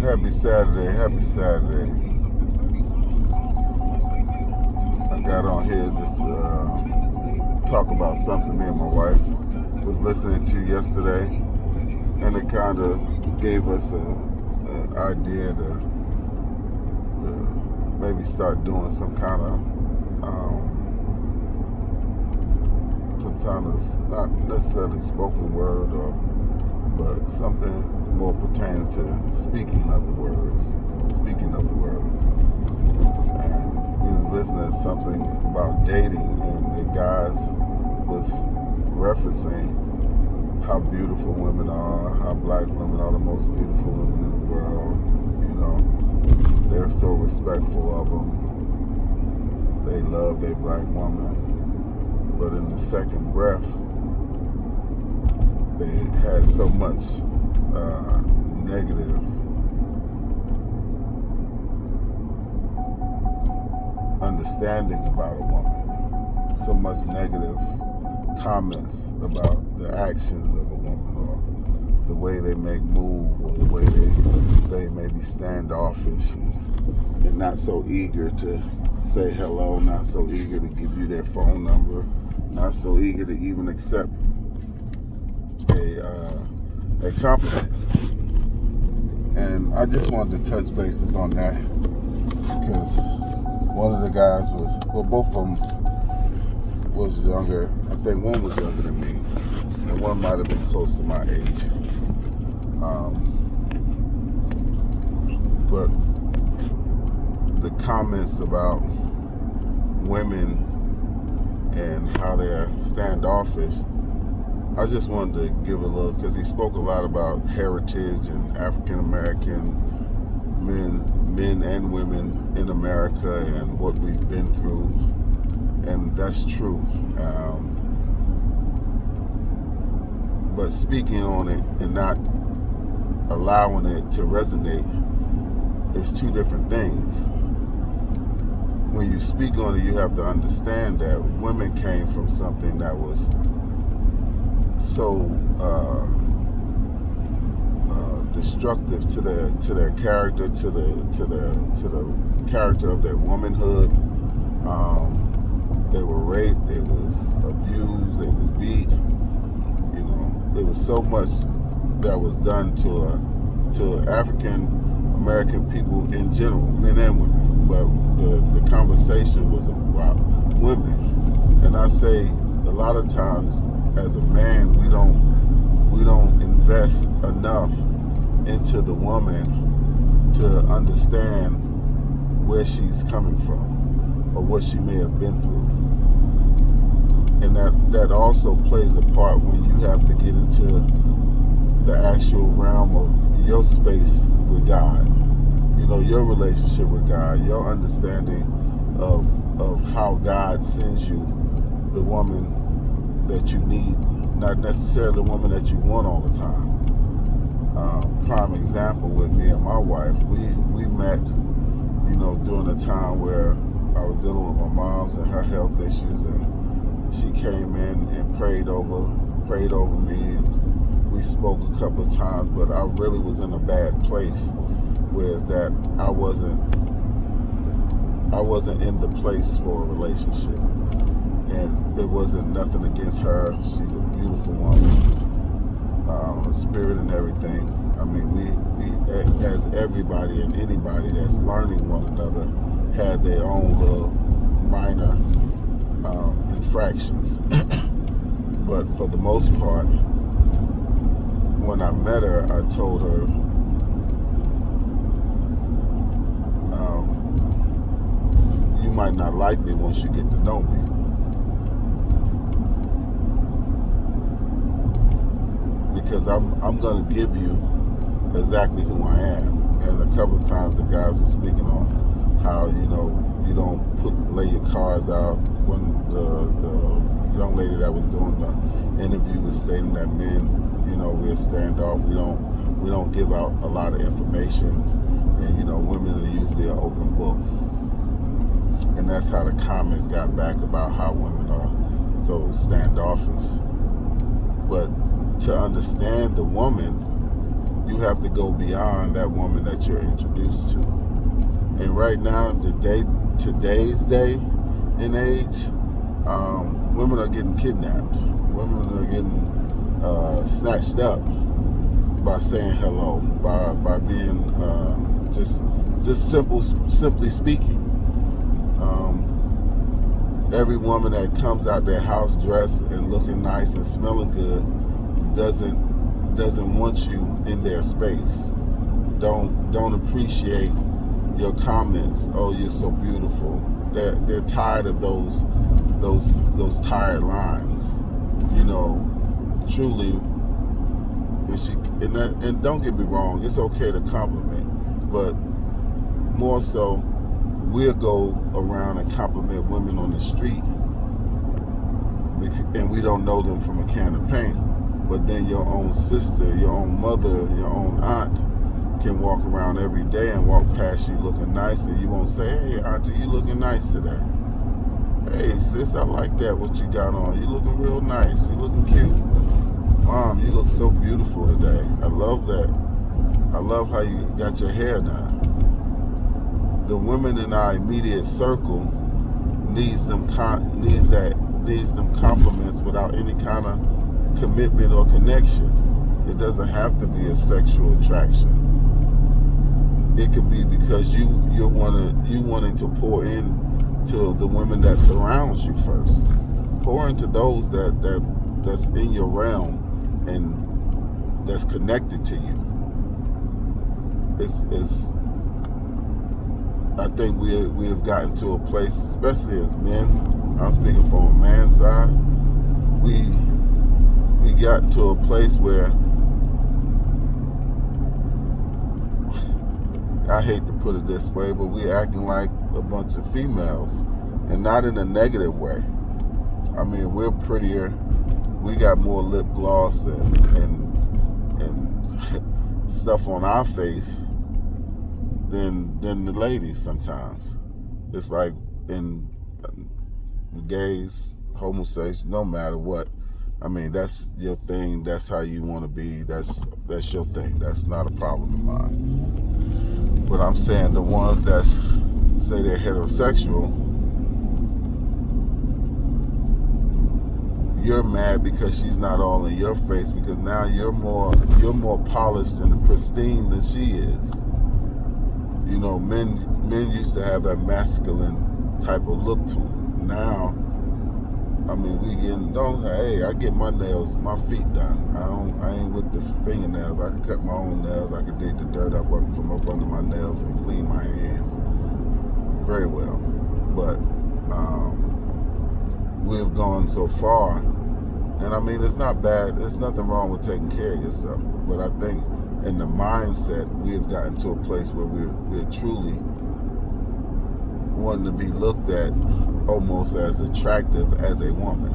Happy Saturday, happy Saturday. I got on here just to talk about something me and my wife was listening to yesterday, and it kind of gave us an idea to maybe start doing some kind of not necessarily spoken word, but something more pertaining to speaking of the word. And we was listening to something about dating, and the guys was referencing how beautiful women are, how black women are the most beautiful women in the world. You know, they're so respectful of them. They love their black woman. But in the second breath, they had so much negative understanding about a woman, so much negative comments about the actions of a woman, or the way they may move, or the way they may be standoffish and not so eager to say hello, not so eager to give you their phone number, not so eager to even accept a compliment. And I just wanted to touch bases on that, because one of the guys both of them was younger. I think one was younger than me, and one might have been close to my age. But the comments about women and how they're standoffish, I just wanted to give a little, because he spoke a lot about heritage and African American men and women in America and what we've been through, and that's true. But speaking on it and not allowing it to resonate is two different things. When you speak on it, you have to understand that women came from something that was so destructive to their character, to the character of their womanhood. They were raped, they was abused, they was beat. You know, there was so much that was done to African American people in general, men and women. But the conversation was about women, and I say a lot of times as a man, we don't invest enough into the woman to understand where she's coming from or what she may have been through. And that also plays a part when you have to get into the actual realm of your space with God. You know, your relationship with God, your understanding of how God sends you the woman that you need, not necessarily the woman that you want all the time. Prime example with me and my wife, we met, you know, during a time where I was dealing with my mom's and her health issues, and she came in and prayed over me, and we spoke a couple of times, but I really was in a bad place, whereas that I wasn't in the place for a relationship. And it wasn't nothing against her. She's a beautiful woman, her spirit and everything. I mean, we as everybody and anybody that's learning one another, had their own little minor infractions. But for the most part, when I met her, I told her, you might not like me once you get to know me. Because I'm going to give you exactly who I am. And a couple of times the guys were speaking on how, you know, you don't lay your cards out. When the young lady that was doing the interview was stating that men, you know, we're standoff. We don't give out a lot of information, and you know, women are usually an open book. And that's how the comments got back about how women are so standoffish. But to understand the woman, you have to go beyond that woman that you're introduced to. And right now, today's day and age, women are getting kidnapped. Women are getting snatched up by saying hello, by being just simply speaking. Every woman that comes out their house dressed and looking nice and smelling good doesn't want you in their space. Don't appreciate your comments. Oh, you're so beautiful. They're tired of those tired lines. You know, truly. And don't get me wrong, it's okay to compliment, but more so, we'll go around and compliment women on the street, and we don't know them from a can of paint. But then your own sister, your own mother, your own aunt can walk around every day and walk past you looking nice, and you won't say, "Hey, auntie, you looking nice today. Hey, sis, I like that, what you got on. You looking real nice. You looking cute. Mom, you look so beautiful today. I love that. I love how you got your hair done." The women in our immediate circle needs them compliments without any kind of commitment or connection. It doesn't have to be a sexual attraction. It could be because you wanting to pour in to the women that surrounds you first. Pour into those that's in your realm and that's connected to you. I think we have gotten to a place, especially as men, I'm speaking from a man's side, we got to a place where, I hate to put it this way, but we acting like a bunch of females, and not in a negative way. I mean, we're prettier, we got more lip gloss and stuff on our face than the ladies sometimes. It's like in gays, homosexuals, no matter what. I mean, that's your thing. That's how you want to be. That's your thing. That's not a problem of mine. But I'm saying the ones that say they're heterosexual, you're mad because she's not all in your face, because now you're more polished and pristine than she is. You know, men used to have that masculine type of look to them. Now, I mean, hey, I get my feet done. I ain't with the fingernails. I can cut my own nails. I can dig the dirt up from up under my nails and clean my hands very well. But we've gone so far, and I mean, it's not bad. There's nothing wrong with taking care of yourself. But I think in the mindset, we have gotten to a place where we're truly wanting to be looked at almost as attractive as a woman.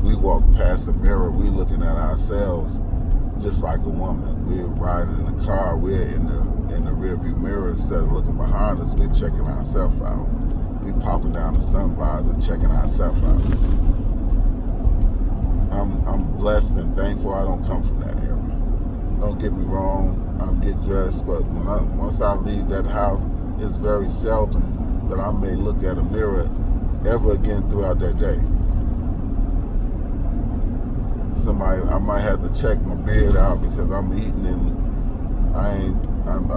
We walk past a mirror, we looking at ourselves just like a woman. We're riding in the car, we're in the rearview mirror. Instead of looking behind us, we're checking ourselves out. We popping down the sun visor, checking ourselves out. I'm blessed and thankful I don't come from that era. Don't get me wrong, I'm get dressed, but once I leave that house, it's very seldom that I may look at a mirror ever again throughout that day. I might have to check my beard out because I'm eating and I'm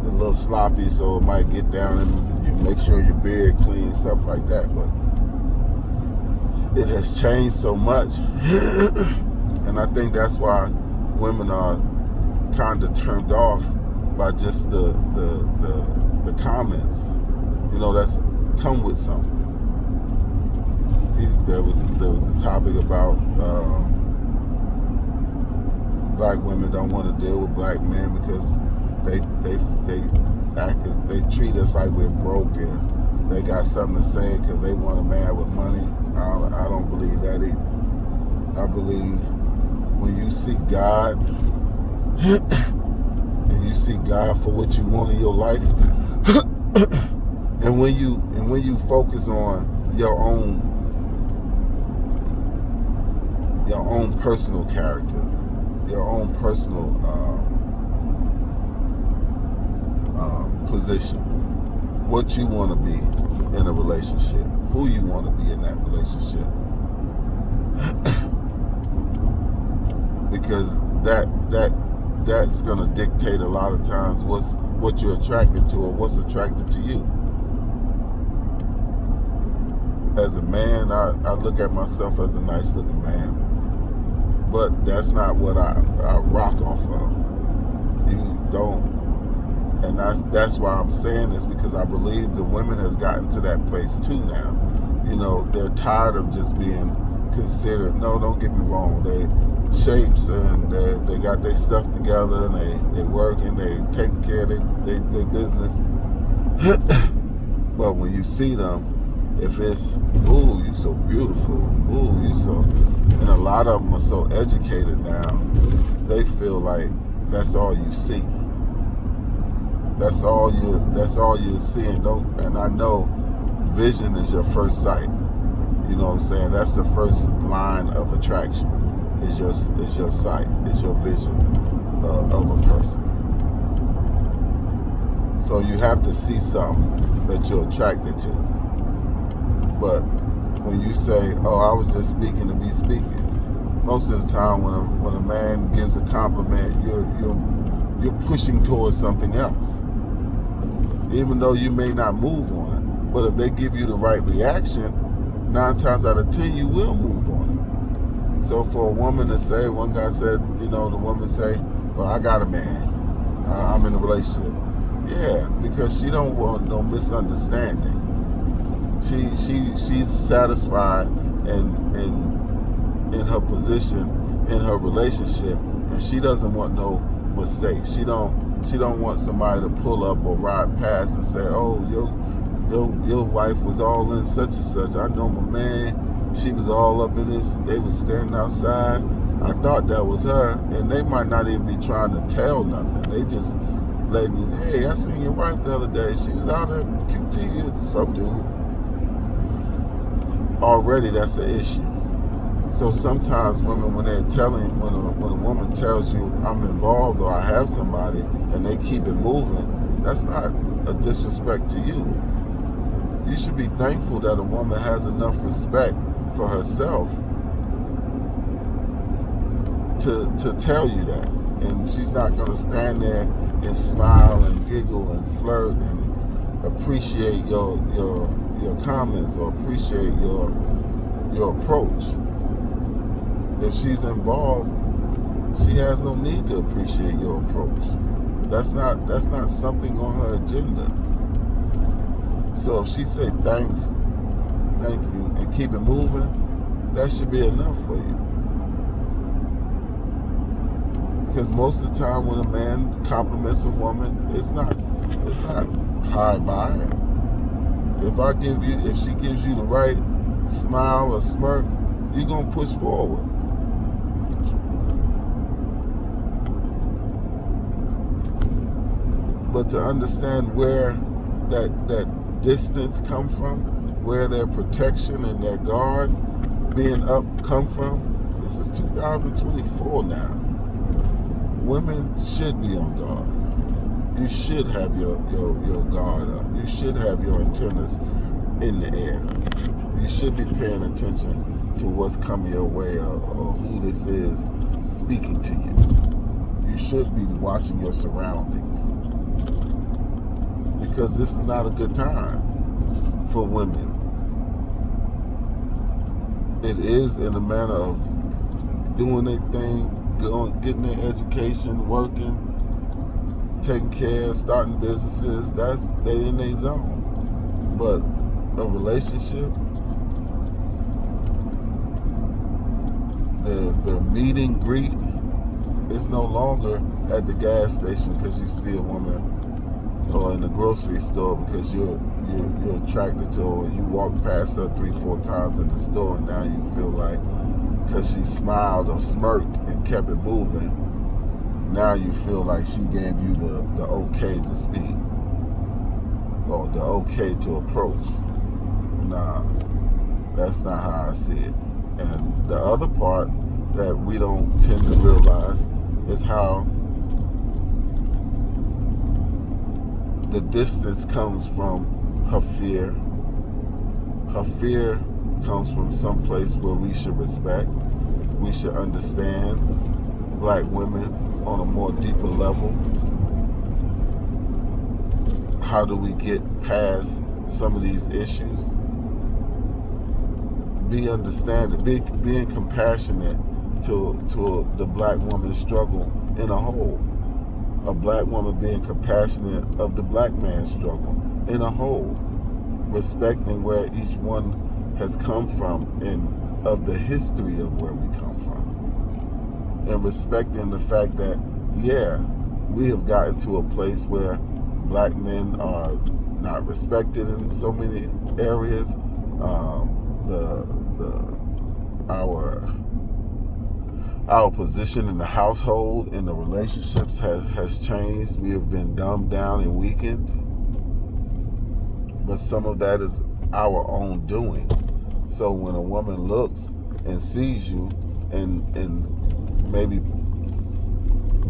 a little sloppy, so it might get down and you make sure your beard clean, stuff like that. But it has changed so much, and I think that's why women are kind of turned off by just the comments. You know, that's come with something. There was the topic about black women don't want to deal with black men because they treat us like we're broken. They got something to say because they want a man with money. I don't believe that either. I believe when you seek God and you seek God for what you want in your life, and when you focus on your own personal character, your own personal position. What you want to be in a relationship. Who you want to be in that relationship. Because that's gonna dictate a lot of times what you're attracted to or what's attracted to you. As a man, I look at myself as a nice looking man, but that's not what I rock off of. You don't, and that's why I'm saying this, because I believe the women has gotten to that place too now. You know, they're tired of just being considered. No, don't get me wrong. They shapes and they got their stuff together and they work and they taking care of their business. But when you see them, if it's, ooh, you so beautiful, ooh, you so, and a lot of them are so educated now, they feel like that's all you see. That's all you're seeing. And I know vision is your first sight. You know what I'm saying? That's the first line of attraction. Is your sight, is your vision of a person. So you have to see something that you're attracted to. But when you say, "Oh, I was just speaking to be speaking," most of the time when a man gives a compliment, you're pushing towards something else. Even though you may not move on it, but if they give you the right reaction, 9 times out of 10 you will move on it. So for a woman to say, one guy said, you know, the woman say, "Well, I got a man, I'm in a relationship." Yeah, because she don't want no misunderstanding. She's satisfied in her position in her relationship, and she doesn't want no mistakes. She don't want somebody to pull up or ride past and say, "Oh, your wife was all in such and such. I know my man. She was all up in this. They was standing outside. I thought that was her." And they might not even be trying to tell nothing. They just let me, "Hey, I seen your wife the other day. She was out at QT. It's some dude." Already, that's an issue. So sometimes women, when a woman tells you, "I'm involved" or "I have somebody," and they keep it moving, that's not a disrespect to you. You should be thankful that a woman has enough respect for herself to tell you that. And she's not going to stand there and smile and giggle and flirt and appreciate your comments or appreciate your approach. If she's involved, she has no need to appreciate your approach. That's not something on her agenda. So if she say thanks, thank you, and keep it moving, that should be enough for you. Because most of the time when a man compliments a woman, it's not high by it. If she gives you the right smile or smirk, you're gonna push forward. But to understand where that distance come from, where their protection and their guard being up come from, this is 2024 now. Women should be on guard. You should have your guard up. You should have your antennas in the air. You should be paying attention to what's coming your way or who this is speaking to you. You should be watching your surroundings. Because this is not a good time for women. It is in a manner of doing their thing, getting their education, working, taking care, starting businesses. They in their zone. But a relationship, the meet and greet is no longer at the gas station because you see a woman, or in the grocery store because you're attracted to her, or you walk past her 3-4 times in the store, and now you feel like because she smiled or smirked and kept it moving, now you feel like she gave you the okay to speak or the okay to approach. Nah, that's not how I see it. And the other part that we don't tend to realize is how the distance comes from her fear. Her fear comes from some place where we should respect. We should understand black women on a more deeper level. How do we get past some of these issues? Be understanding, being compassionate to the black woman's struggle in a whole. A black woman being compassionate of the black man's struggle in a whole. Respecting where each one has come from and of the history of where we come from. And respecting the fact that, yeah, we have gotten to a place where black men are not respected in so many areas. Our position in the household, in the relationships has changed. We have been dumbed down and weakened. But some of that is our own doing. So when a woman looks and sees you and maybe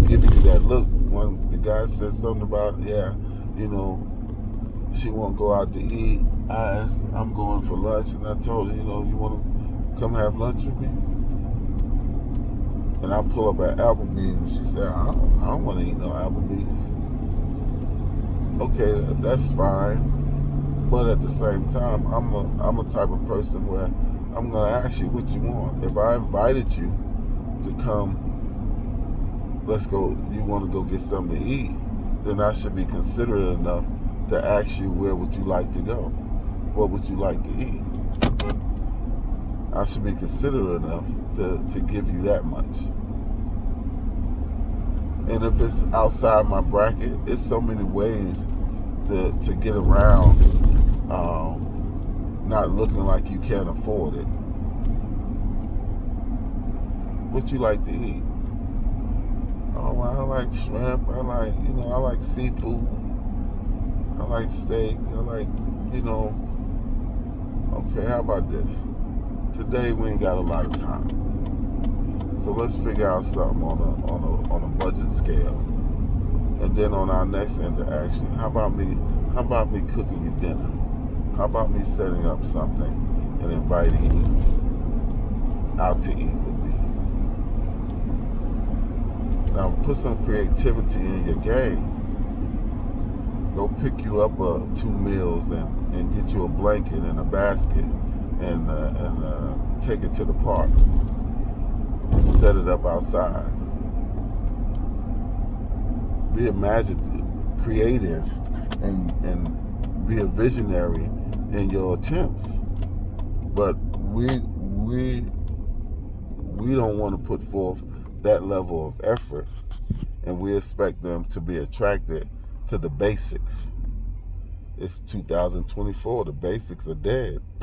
giving you that look, when the guy said something about, yeah, you know, she won't go out to eat. I asked, I'm going for lunch, and I told her, you know, you want to come have lunch with me? And I pull up at Applebee's, and she said, I don't want to eat no Applebee's. Okay, that's fine. But at the same time, I'm a type of person where I'm gonna ask you what you want. If I invited you to come, let's go, you want to go get something to eat, then I should be considerate enough to ask you where would you like to go? What would you like to eat? I should be considerate enough to give you that much. And if it's outside my bracket, it's so many ways to get around not looking like you can't afford it. What you like to eat? Oh, well, I like shrimp. I like seafood. I like steak. I like, okay, how about this? Today we ain't got a lot of time. So let's figure out something on a budget scale. And then on our next interaction, how about me cooking you dinner? How about me setting up something and inviting you out to eat with me? Now put some creativity in your game. Go pick you up 2 meals and get you a blanket and a basket and take it to the park and set it up outside. Be imaginative, creative, and be a visionary in your attempts. But we don't want to put forth that level of effort, and we expect them to be attracted to the basics. It's 2024. The basics are dead.